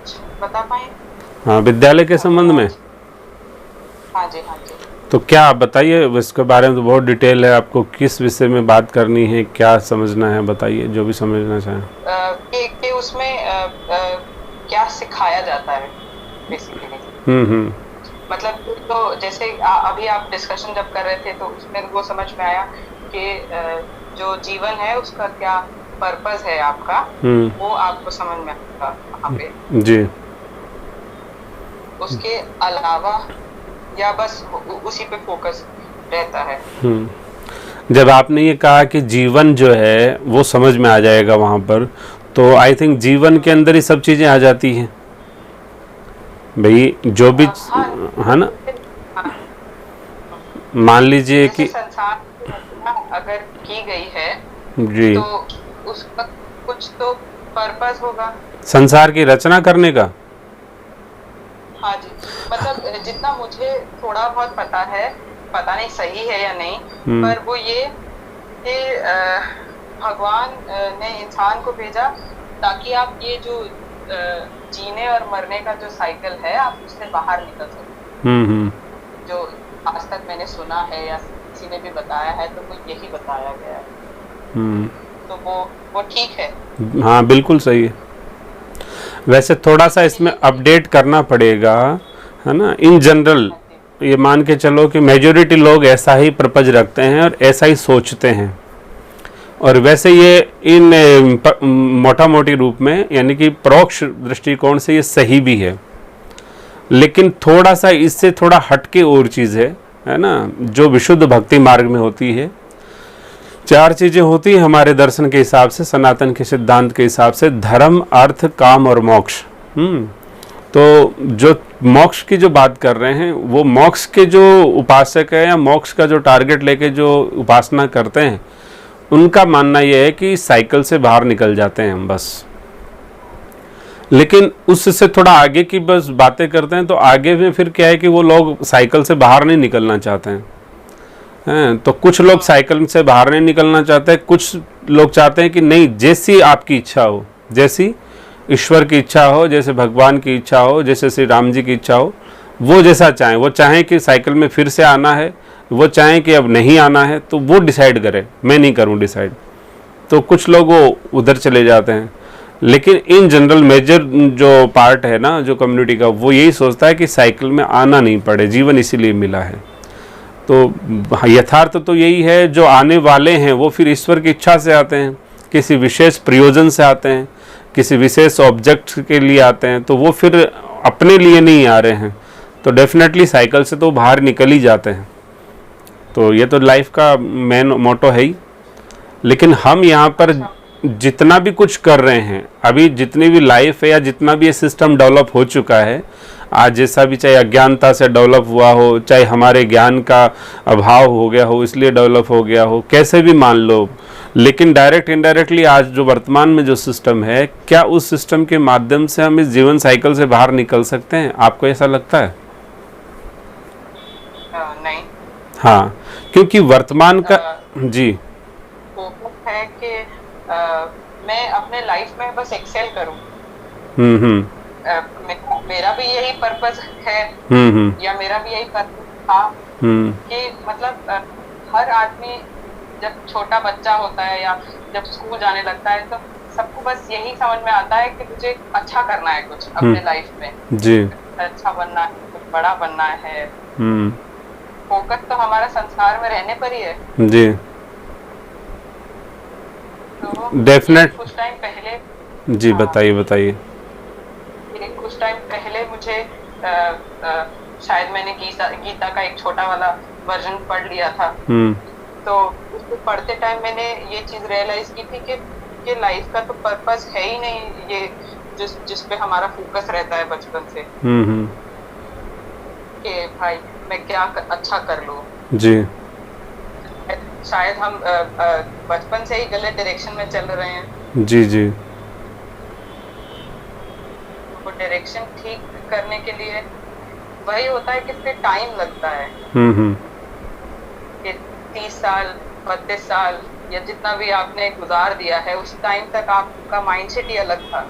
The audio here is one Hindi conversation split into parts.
कुछ बता पाए? हाँ, विद्यालय के संबंध में। हाँ जी, हाँ जी। तो क्या आप बताइए, इसके बारे में तो बहुत डिटेल है, आपको किस विषय में बात करनी है, क्या समझना है, बताइए जो भी समझना चाहें। कि उसमें क्या सिखाया जाता है बेसिकली। हम्म। मतलब तो जैसे अभी आप डिस्कशन जब कर रहे थे तो उसमें वो समझ में आया कि जो जीवन है उसका क्या पर्पस है आपका, वो आपको समझ में आएगा वहाँ पे। जी। उसके अलावा या बस उसी पे फोकस रहता है? जब आपने ये कहा कि जीवन जो है वो समझ में आ जाएगा वहाँ पर, तो आई थिंक जीवन के अंदर ही सब चीज़ें आ जाती हैं भाई, जो भी हाँ। है ना। हाँ, मान लीजिए जैसे कि संसार की रचना अगर की गई है जी, तो उसका कुछ तो पर्पस होगा। संसार की रचना करने का। हाँ जी, मतलब जितना मुझे थोड़ा बहुत पता है, पता नहीं सही है या नहीं, हम्म पर वो ये कि भगवान ने इंसान को भेजा ताकि आप ये जो जीने और मरने का जो साइकिल है आप उससे बाहर निकल सको। हम्म। जो आज तक मैंने सुना है या किसी ने भी बताया है तो वो यही बताया गया है। हम्म। तो वो ठीक है। हाँ, बिल्कुल सही है। वैसे थोड़ा सा क्योंकि इसमें ये अपडेट करना पड़ेगा, है ना। इन जनरल हाँ जी, ये मान के चलो कि मेजोरिटी लोग ऐसा ही पर्पज रखते हैं और ऐसा ही सोचते हैं। और वैसे ये इन मोटा मोटी रूप में यानी कि परोक्ष दृष्टिकोण से ये सही भी है, लेकिन थोड़ा सा इससे थोड़ा हटके और चीज़ है ना, जो विशुद्ध भक्ति मार्ग में होती है। चार चीज़ें होती हैं हमारे दर्शन के हिसाब से, सनातन के सिद्धांत के हिसाब से: धर्म, अर्थ, काम और मोक्ष। तो जो मोक्ष की जो बात कर रहे हैं, वो मोक्ष के जो उपासक है या मोक्ष का जो टारगेट लेके जो उपासना करते हैं, उनका मानना यह है कि साइकिल से बाहर निकल जाते हैं हम बस। लेकिन उससे थोड़ा आगे की बस बातें करते हैं, तो आगे में फिर क्या है कि वो लोग साइकिल से बाहर नहीं निकलना चाहते हैं। तो कुछ लोग साइकिल से बाहर नहीं निकलना चाहते हैं, कुछ लोग चाहते हैं कि नहीं, जैसी आपकी इच्छा हो, जैसी ईश्वर की इच्छा हो, जैसे भगवान की इच्छा हो, जैसे श्री राम जी की इच्छा हो, वो जैसा चाहें। वो चाहें कि साइकिल में फिर से आना है, वो चाहें कि अब नहीं आना है, तो वो डिसाइड करें, मैं नहीं करूं डिसाइड। तो कुछ लोग वो उधर चले जाते हैं। लेकिन इन जनरल मेजर जो पार्ट है ना जो कम्युनिटी का, वो यही सोचता है कि साइकिल में आना नहीं पड़े, जीवन इसीलिए मिला है। तो यथार्थ तो यही है, जो आने वाले हैं वो फिर ईश्वर की इच्छा से आते हैं, किसी विशेष प्रयोजन से आते हैं, किसी विशेष ऑब्जेक्ट के लिए आते हैं, तो वो फिर अपने लिए नहीं आ रहे हैं। तो डेफिनेटली साइकिल से तो बाहर निकल ही जाते हैं। तो ये तो लाइफ का मेन मोटो है ही। लेकिन हम यहाँ पर अच्छा। जितना भी कुछ कर रहे हैं, अभी जितनी भी लाइफ है या जितना भी ये सिस्टम डेवलप हो चुका है आज, जैसा भी, चाहे अज्ञानता से डेवलप हुआ हो, चाहे हमारे ज्ञान का अभाव हो गया हो इसलिए डेवलप हो गया हो, कैसे भी मान लो, लेकिन डायरेक्ट इनडायरेक्टली आज जो वर्तमान में जो सिस्टम है, क्या उस सिस्टम के माध्यम से हम इस जीवन साइकिल से बाहर निकल सकते हैं? आपको ऐसा लगता है? नहीं। हाँ, क्योंकि वर्तमान का जी। फोकस है कि मैं अपने लाइफ में बस एक्सेल करूं। हम्म। मेरा भी यही पर्पस है या मेरा भी यही पर्पस था कि मतलब हर आदमी जब छोटा बच्चा होता है या जब स्कूल जाने लगता है तो सबको बस यही समझ में आता है कि मुझे अच्छा करना है कुछ अपने लाइफ में, जी। अच्छा बनना है, कुछ बड़ा बनना है। फोकस तो हमारा संसार में रहने पर ही है। जी, तो डेफिनेट। कुछ टाइम पहले, जी, बताइए बताइए। कुछ टाइम पहले मुझे शायद मैंने गीता का एक छोटा वाला वर्जन पढ़ लिया था। तो उसको पढ़ते टाइम मैंने ये चीज रियलाइज की थी कि लाइफ का तो पर्पस है ही नहीं, ये जिस पे हमारा फोकस रहता है बचपन से कि भाई मैं क्या अच्छा कर लूं। जी। शायद हम बचपन से ही गलत डायरेक्शन में चल रहे हैं। जी जी। वो डायरेक्शन ठीक करने के लिए वही होता है कि फिर टाइम लगता है। कि 30 साल 32 साल या जितना भी आपने गुजार दिया है, उस टाइम तक आपका माइंडसेट ही अलग था।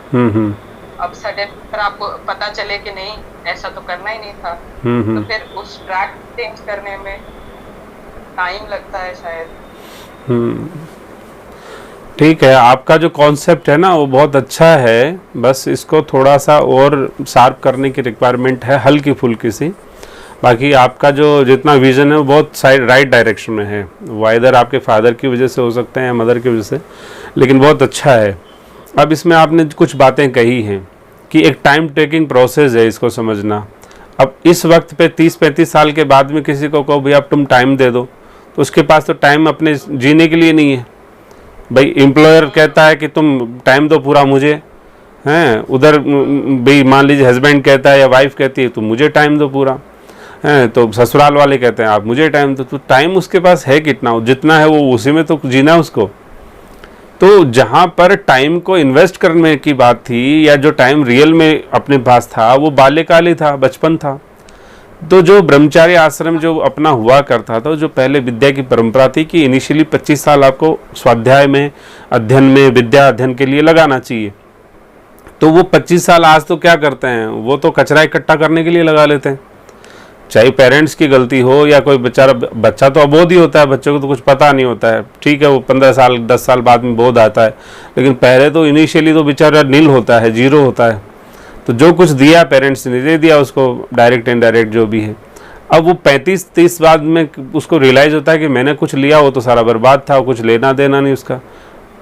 अब सडन पर आपको पता चले कि नहीं ऐसा तो करना ही नहीं था, तो फिर उस ट्रैक चेंज करने में टाइम लगता है शायद। ठीक है, आपका जो कॉन्सेप्ट है ना वो बहुत अच्छा है, बस इसको थोड़ा सा और शार्प करने की रिक्वायरमेंट है, हल्की फुल्की सी। बाकी आपका जो जितना विजन है वो बहुत राइट डायरेक्शन में है। वो इधर आपके फादर की वजह से हो सकते हैं या मदर की वजह से, लेकिन बहुत अच्छा है। अब इसमें आपने कुछ बातें कही हैं कि एक टाइम टेकिंग प्रोसेस है इसको समझना। अब इस वक्त पे 30-35 साल के बाद में किसी को कहो भाई अब तुम टाइम दे दो, तो उसके पास तो टाइम अपने जीने के लिए नहीं है। भाई एम्प्लॉयर कहता है कि तुम टाइम दो पूरा मुझे, हैं उधर भाई मान लीजिए हस्बैंड कहता है या वाइफ कहती है तुम मुझे टाइम दो पूरा, हैं तो ससुराल वाले कहते हैं आप मुझे टाइम दो। तो टाइम उसके पास है कितना, जितना है वो उसी में तो जीना है उसको। तो जहाँ पर टाइम को इन्वेस्ट करने की बात थी या जो टाइम रियल में अपने पास था वो बाल्यकाल ही था, बचपन था। तो जो ब्रह्मचारी आश्रम जो अपना हुआ करता था, जो पहले विद्या की परंपरा थी कि इनिशियली 25 साल आपको स्वाध्याय में, अध्ययन में, विद्या अध्ययन के लिए लगाना चाहिए। तो वो 25 साल आज तो क्या करते हैं, वो तो कचरा इकट्ठा करने के लिए लगा लेते हैं। चाहे पेरेंट्स की गलती हो या कोई बेचारा बच्चा तो अबोध ही होता है, बच्चे को तो कुछ पता नहीं होता है, ठीक है वो 15 साल 10 साल बाद में बोध आता है, लेकिन पहले तो इनिशियली तो बेचारा नील होता है, जीरो होता है। तो जो कुछ दिया पेरेंट्स ने दे दिया उसको, डायरेक्ट इनडायरेक्ट जो भी है। अब वो 35-30 बाद में उसको रियलाइज़ होता है कि मैंने कुछ लिया वो तो सारा बर्बाद था, कुछ लेना देना नहीं उसका।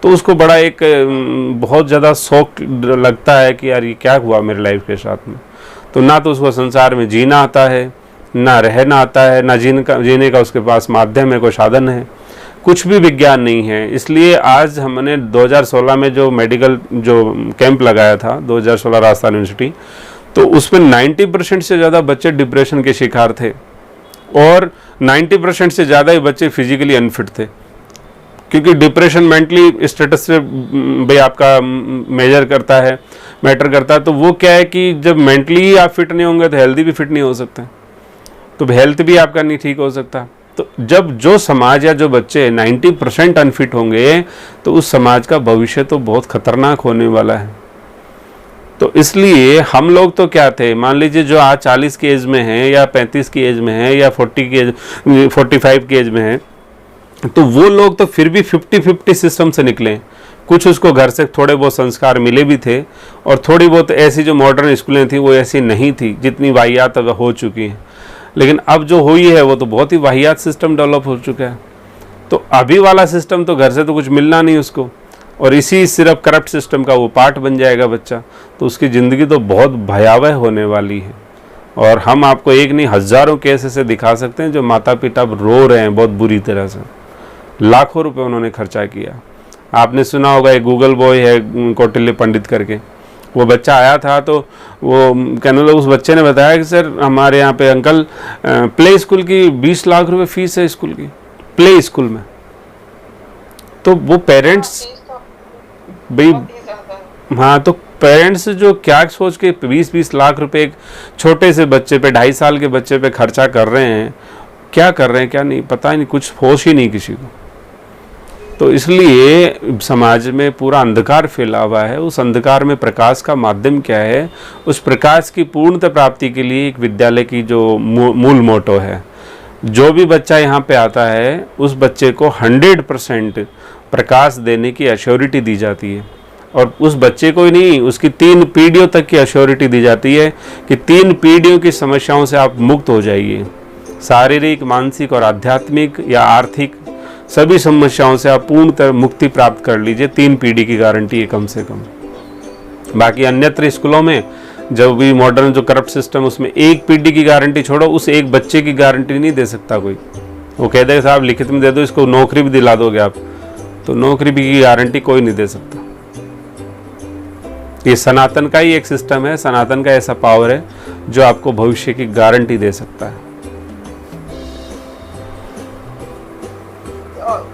तो उसको बड़ा एक बहुत ज़्यादा शौक लगता है कि यार ये क्या हुआ मेरी लाइफ के साथ में। तो ना तो उसको संसार में जीना आता है, ना रहना आता है, ना जीने का उसके पास माध्यम है, कोई साधन है, कुछ भी विज्ञान नहीं है। इसलिए आज हमने 2016 में जो मेडिकल जो कैंप लगाया था 2016 राजस्थान यूनिवर्सिटी, तो उसमें 90% से ज़्यादा बच्चे डिप्रेशन के शिकार थे और 90% से ज़्यादा ही बच्चे फिजिकली अनफिट थे। क्योंकि डिप्रेशन मेंटली स्टेटस से भाई आपका मेजर करता है, मैटर करता है। तो वो क्या है कि जब मेंटली ही आप फिट नहीं होंगे तो हेल्दी भी फिट नहीं हो सकते, तो हेल्थ भी आपका नहीं ठीक हो सकता। तो जब जो समाज या जो बच्चे 90% अनफिट होंगे तो उस समाज का भविष्य तो बहुत खतरनाक होने वाला है। तो इसलिए हम लोग तो क्या थे, मान लीजिए जो आज 40 की एज में है या 35 की एज में है या 45 की एज में है, तो वो लोग तो फिर भी 50-50 सिस्टम से निकले। कुछ उसको घर से थोड़े बहुत संस्कार मिले भी थे और थोड़ी बहुत ऐसी जो मॉडर्न स्कूलें थी वो ऐसी नहीं थी जितनी वाहियात अब हो चुकी हैं। लेकिन अब जो हुई है वो तो बहुत ही वाहियात सिस्टम डेवलप हो चुका है। तो अभी वाला सिस्टम तो घर से तो कुछ मिलना नहीं उसको, और इसी सिर्फ करप्ट सिस्टम का वो पार्ट बन जाएगा बच्चा, तो उसकी ज़िंदगी तो बहुत भयावह होने वाली है। और हम आपको एक नहीं हज़ारों केस ऐसे दिखा सकते हैं जो माता पिता रो रहे हैं बहुत बुरी तरह से, लाखों रुपए उन्होंने खर्चा किया। आपने सुना होगा एक गूगल बॉय है कौटिल्य पंडित करके, वो बच्चा आया था तो वो कहने लगा, उस बच्चे ने बताया कि सर हमारे यहाँ पे अंकल प्ले स्कूल की 20 लाख रुपए फीस है स्कूल की, प्ले स्कूल में। तो वो पेरेंट्स भाई, हाँ तो पेरेंट्स जो क्या सोच के 20-20 लाख रुपए एक छोटे से बच्चे पे, 2.5 साल के बच्चे पे खर्चा कर रहे हैं, क्या कर रहे हैं क्या नहीं पता ही नहीं, कुछ होश ही नहीं किसी को। तो इसलिए समाज में पूरा अंधकार फैला हुआ है। उस अंधकार में प्रकाश का माध्यम क्या है, उस प्रकाश की पूर्णता प्राप्ति के लिए एक विद्यालय की जो मूल मोटो है, जो भी बच्चा यहाँ पे आता है उस बच्चे को 100% प्रकाश देने की एश्योरिटी दी जाती है। और उस बच्चे को ही नहीं, उसकी 3 पीढ़ियों तक की एश्योरिटी दी जाती है कि 3 पीढ़ियों की समस्याओं से आप मुक्त हो जाइए। शारीरिक, मानसिक और आध्यात्मिक या आर्थिक सभी समस्याओं से आप पूर्णतः मुक्ति प्राप्त कर लीजिए। 3 पीढ़ी की गारंटी है कम से कम। बाकी अन्यत्र स्कूलों में जब भी मॉडर्न जो करप्ट सिस्टम, उसमें 1 पीढ़ी की गारंटी छोड़ो, उस एक बच्चे की गारंटी नहीं दे सकता कोई। वो कह देगा साहब लिखित में दे दो, इसको नौकरी भी दिला दोगे आप, तो नौकरी भी की गारंटी कोई नहीं दे सकता। ये सनातन का ही एक सिस्टम है, सनातन का ऐसा पावर है जो आपको भविष्य की गारंटी दे सकता है।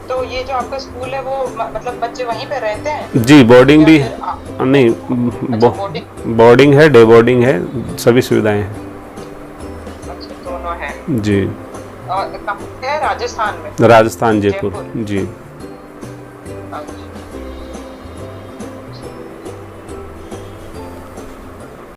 तो ये जो आपका स्कूल है वो मतलब बच्चे वहीं पे रहते हैं? जी, बोर्डिंग भी नहीं, बोर्डिंग है, डे बोर्डिंग है, सभी सुविधाएं हैं। अच्छा, दोनों है जी। और कहाँ है? राजस्थान में? राजस्थान, जयपुर जी। अच्छा।